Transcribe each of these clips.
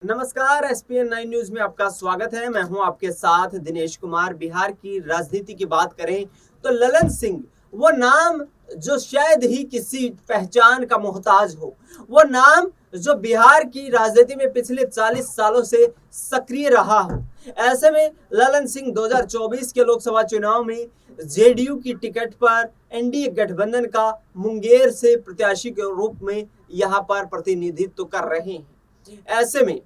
नमस्कार, ESPN 9 news में आपका स्वागत है। मैं हूं आपके साथ दिनेश कुमार। बिहार की राजनीति की बात करें तो ललन सिंह वो नाम जो शायद ही किसी पहचान का मोहताज हो, वो नाम जो बिहार की राजनीति में पिछले 40 सालों से सक्रिय रहा हो। ऐसे में ललन सिंह 2024 के लोकसभा चुनाव में जेडीयू की टिकट पर एनडीए गठबंधन का मुंगेर से प्रत्याशी के रूप में यहां पर प्रतिनिधित्व कर रहे हैं। ऐसे में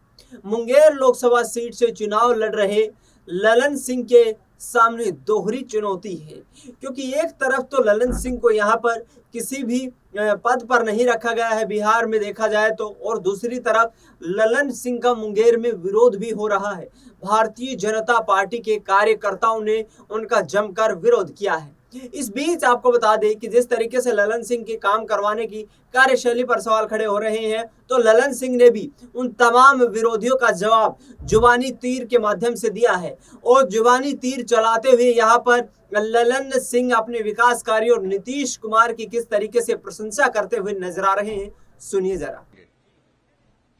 मुंगेर लोकसभा सीट से चुनाव लड़ रहे ललन सिंह के सामने दोहरी चुनौती है, क्योंकि एक तरफ तो ललन सिंह को यहां पर किसी भी पद पर नहीं रखा गया है बिहार में देखा जाए तो, और दूसरी तरफ ललन सिंह का मुंगेर में विरोध भी हो रहा है। भारतीय जनता पार्टी के कार्यकर्ताओं ने उनका जमकर विरोध किया है। इस बीच आपको बता दें कि जिस तरीके से ललन सिंह के काम करवाने की कार्यशैली पर सवाल खड़े हो रहे हैं, तो ललन सिंह ने भी उन तमाम विरोधियों का जवाब जुबानी तीर के माध्यम से दिया है। और जुबानी तीर चलाते हुए यहाँ पर ललन सिंह अपने विकास कार्यों और नीतीश कुमार की किस तरीके से प्रशंसा करते हुए नजर आ रहे हैं, सुनिए जरा।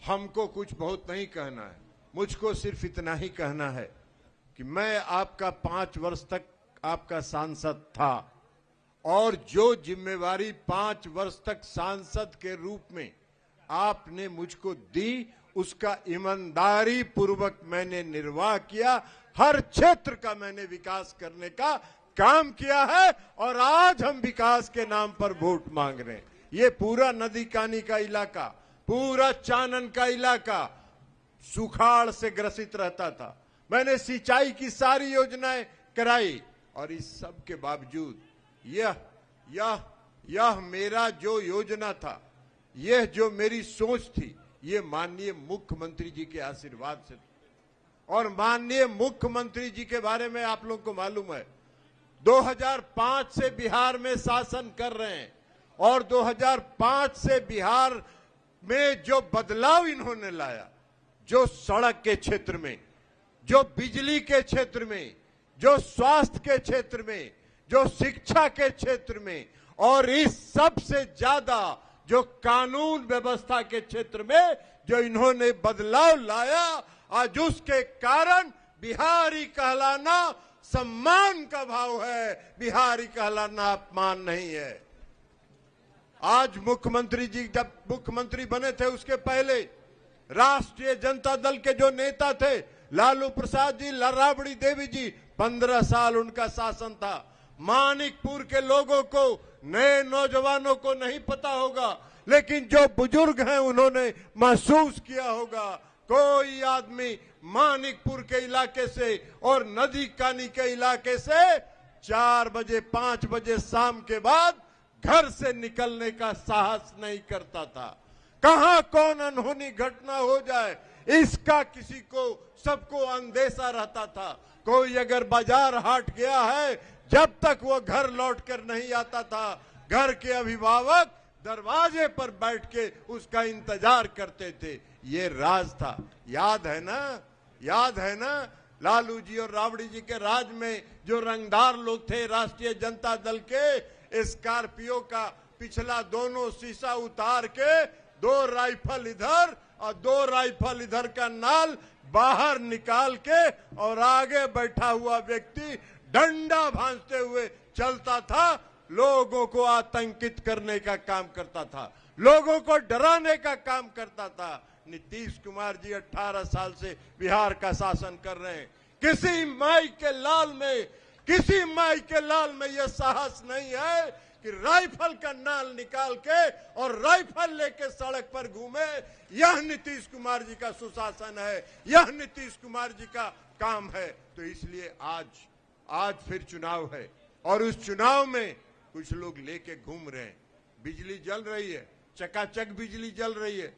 हमको कुछ बहुत नहीं कहना है, मुझको सिर्फ इतना ही कहना है कि मैं आपका 5 वर्ष तक आपका सांसद था, और जो जिम्मेवारी 5 वर्ष तक सांसद के रूप में आपने मुझको दी, उसका ईमानदारी पूर्वक मैंने निर्वाह किया। हर क्षेत्र का मैंने विकास करने का काम किया है, और आज हम विकास के नाम पर वोट मांग रहे हैं। ये पूरा नदी कानी का इलाका, पूरा चानन का इलाका सुखाड़ से ग्रसित रहता था। मैंने सिंचाई की सारी योजनाएं कराई, और इस सब के बावजूद यह मेरा जो योजना था, यह जो मेरी सोच थी, ये माननीय मुख्यमंत्री जी के आशीर्वाद से। और माननीय मुख्यमंत्री जी के बारे में आप लोगों को मालूम है, 2005 से बिहार में शासन कर रहे हैं, और 2005 से बिहार में जो बदलाव इन्होंने लाया, जो सड़क के क्षेत्र में, जो बिजली के क्षेत्र में, जो स्वास्थ्य के क्षेत्र में, जो शिक्षा के क्षेत्र में, और इस सबसे ज्यादा जो कानून व्यवस्था के क्षेत्र में जो इन्होंने बदलाव लाया, आज उसके कारण बिहारी कहलाना सम्मान का भाव है, बिहारी कहलाना अपमान नहीं है। आज मुख्यमंत्री जी जब मुख्यमंत्री बने थे, उसके पहले राष्ट्रीय जनता दल के जो नेता थे, लालू प्रसाद जी, राबड़ी देवी जी, 15 साल उनका शासन था। मानिकपुर के लोगों को, नए नौजवानों को नहीं पता होगा, लेकिन जो बुजुर्ग हैं उन्होंने महसूस किया होगा। कोई आदमी मानिकपुर के इलाके से और नदी कानी के इलाके से 4 बजे 5 बजे शाम के बाद घर से निकलने का साहस नहीं करता था। कहां कौन अनहोनी घटना हो जाए, इसका किसी को, सबको अंदेशा रहता था। कोई अगर बाजार हाट गया है, जब तक वो घर लौटकर नहीं आता था, घर के अभिभावक दरवाजे पर बैठ के उसका इंतजार करते थे। ये राज था, याद है ना? याद है ना? लालू जी और राबड़ी जी के राज में जो रंगदार लोग थे राष्ट्रीय जनता दल के, स्कॉर्पियो का पिछला दोनों शीशा उतार के 2 राइफल इधर और 2 राइफल इधर का नाल बाहर निकाल के, और आगे बैठा हुआ व्यक्ति डंडा भांजते हुए चलता था, लोगों को आतंकित करने का काम करता था, लोगों को डराने का काम करता था। नीतीश कुमार जी 18 साल से बिहार का शासन कर रहे हैं। किसी माई के लाल में यह साहस नहीं है कि राइफल का नाल निकाल के और राइफल लेके सड़क पर घूमे। यह नीतीश कुमार जी का सुशासन है, यह नीतीश कुमार जी का काम है। तो इसलिए आज फिर चुनाव है, और उस चुनाव में कुछ लोग लेके घूम रहे हैं। बिजली जल रही है, चकाचक बिजली जल रही है,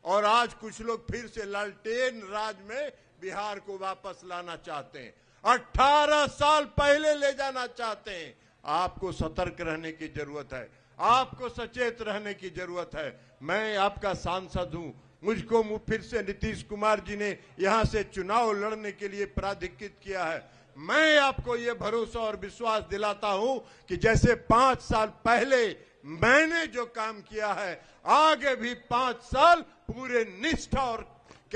और आज कुछ लोग फिर से लालटेन राज में बिहार को वापस लाना चाहते हैं, 18 साल पहले ले जाना चाहते हैं। आपको सतर्क रहने की जरूरत है, आपको सचेत रहने की जरूरत है। मैं आपका सांसद हूं, मुझको फिर से नीतीश कुमार जी ने यहां से चुनाव लड़ने के लिए प्राधिकृत किया है। मैं आपको ये भरोसा और विश्वास दिलाता हूं कि जैसे 5 साल पहले मैंने जो काम किया है, आगे भी 5 साल पूरे निष्ठा और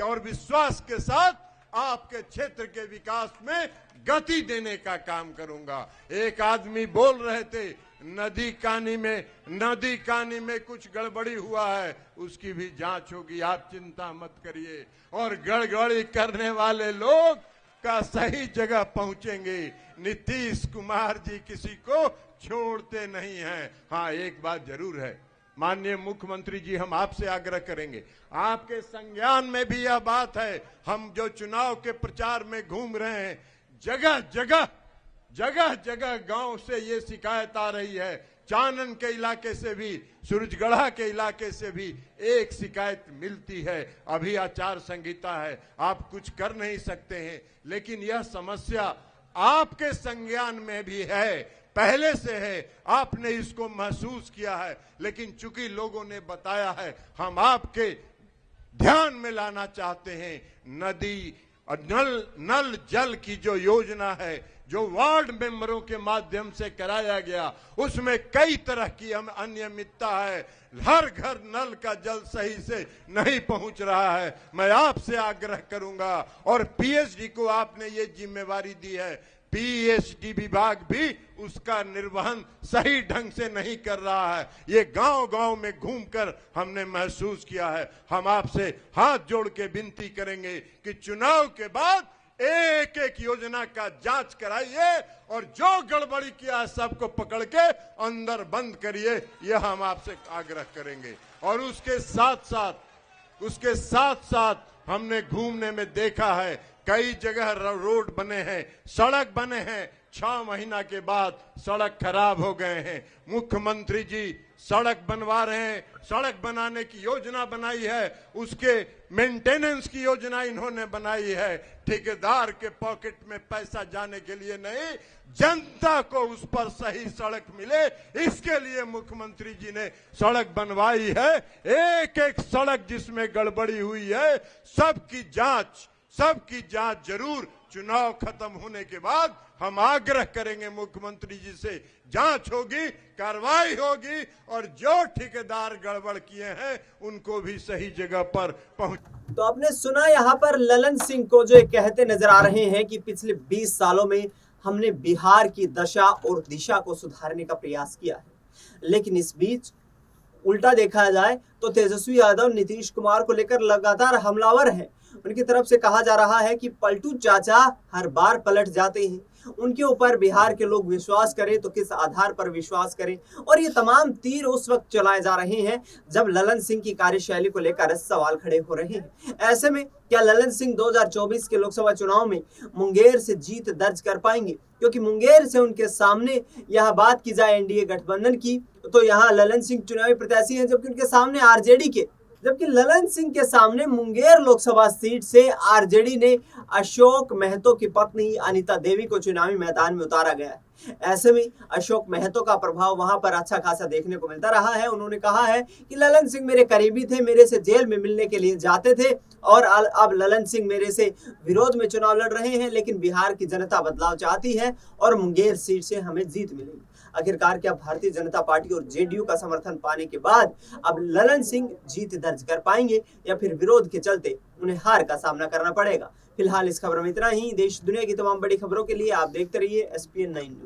और विश्वास के साथ आपके क्षेत्र के विकास में गति देने का काम करूंगा। एक आदमी बोल रहे थे नदी कानी में कुछ गड़बड़ी हुआ है, उसकी भी जांच होगी, आप चिंता मत करिए। और गड़बड़ी करने वाले लोग का सही जगह पहुंचेंगे। नीतीश कुमार जी किसी को छोड़ते नहीं हैं। हाँ, एक बात जरूर है, माननीय मुख्यमंत्री जी, हम आपसे आग्रह करेंगे, आपके संज्ञान में भी यह बात है। हम जो चुनाव के प्रचार में घूम रहे हैं, जगह जगह गांव से ये शिकायत आ रही है, चानन के इलाके से भी, सूरजगढ़ा के इलाके से भी एक शिकायत मिलती है। अभी आचार संहिता है, आप कुछ कर नहीं सकते हैं, लेकिन यह समस्या आपके संज्ञान में भी है, पहले से है, आपने इसको महसूस किया है। लेकिन चूंकि लोगों ने बताया है, हम आपके ध्यान में लाना चाहते हैं। नदी और नल जल की जो योजना है, जो वार्ड मेंबरों के माध्यम से कराया गया, उसमें कई तरह की अनियमितता है। हर घर नल का जल सही से नहीं पहुंच रहा है। मैं आपसे आग्रह करूंगा, और पीएचडी को आपने ये जिम्मेवारी दी है, पीएचडी विभाग भी उसका निर्वहन सही ढंग से नहीं कर रहा है। ये गांव-गांव में घूमकर हमने महसूस किया है। हम आपसे हाथ जोड़ के विनती करेंगे कि चुनाव के बाद एक एक योजना का जांच कराइए, और जो गड़बड़ी किया है सबको पकड़ के अंदर बंद करिए, यह हम आपसे आग्रह करेंगे। और उसके साथ साथ हमने घूमने में देखा है, कई जगह रोड बने हैं, सड़क बने हैं, 6 महीना के बाद सड़क खराब हो गए हैं। मुख्यमंत्री जी सड़क बनवा रहे हैं, सड़क बनाने की योजना बनाई है, उसके मेंटेनेंस की योजना इन्होंने बनाई है। ठेकेदार के पॉकेट में पैसा जाने के लिए नहीं, जनता को उस पर सही सड़क मिले, इसके लिए मुख्यमंत्री जी ने सड़क बनवाई है। एक एक सड़क जिसमें गड़बड़ी हुई है, सबकी जांच जरूर चुनाव खत्म होने के बाद हम आग्रह करेंगे मुख्यमंत्री जी से, जांच होगी, कार्रवाई होगी, और जो ठेकेदार गड़बड़ किए हैं उनको भी सही जगह पर पहुंच। तो आपने सुना यहाँ पर ललन सिंह को जो कहते नजर आ रहे हैं कि पिछले 20 सालों में हमने बिहार की दशा और दिशा को सुधारने का प्रयास किया है, लेकिन इस बीच उल्टा देखा जाए तो तेजस्वी यादव नीतीश कुमार को लेकर लगातार हमलावर हैं। उनकी तरफ से कहा जा रहा है कि पलटू चाचा हर बार पलट जाते हैं, उनके ऊपर बिहार के लोग विश्वास करें तो किस आधार पर विश्वास करें। और ये तमाम तीर उस वक्त चलाए जा रहे हैं जब ललन सिंह की कार्यशैली को लेकर सवाल खड़े हो रहे हैं। ऐसे में क्या ललन सिंह 2024 के लोकसभा चुनाव में मुंगेर से जीत दर्ज कर पाएंगे? क्योंकि मुंगेर से उनके सामने यह बात की जाए एनडीए गठबंधन की, तो यहाँ ललन सिंह चुनावी प्रत्याशी हैं, जबकि उनके सामने आरजेडी के, जबकि ललन सिंह के सामने मुंगेर लोकसभा सीट से आरजेडी ने अशोक महतो की पत्नी अनीता देवी को चुनावी मैदान में उतारा गया है। ऐसे में अशोक महतो का प्रभाव वहां पर अच्छा खासा देखने को मिलता रहा है। उन्होंने कहा है कि ललन सिंह मेरे करीबी थे, मेरे से जेल में मिलने के लिए जाते थे, और अब ललन सिंह मेरे से विरोध में चुनाव लड़ रहे हैं, लेकिन बिहार की जनता बदलाव चाहती है और मुंगेर सीट से हमें जीत मिलेगी। आखिरकार क्या भारतीय जनता पार्टी और जेडीयू का समर्थन पाने के बाद अब ललन सिंह जीत दर्ज कर पाएंगे, या फिर विरोध के चलते उन्हें हार का सामना करना पड़ेगा? फिलहाल इस खबर में इतना ही। देश दुनिया की तमाम बड़ी खबरों के लिए आप देखते रहिए SPN 9 न्यूज।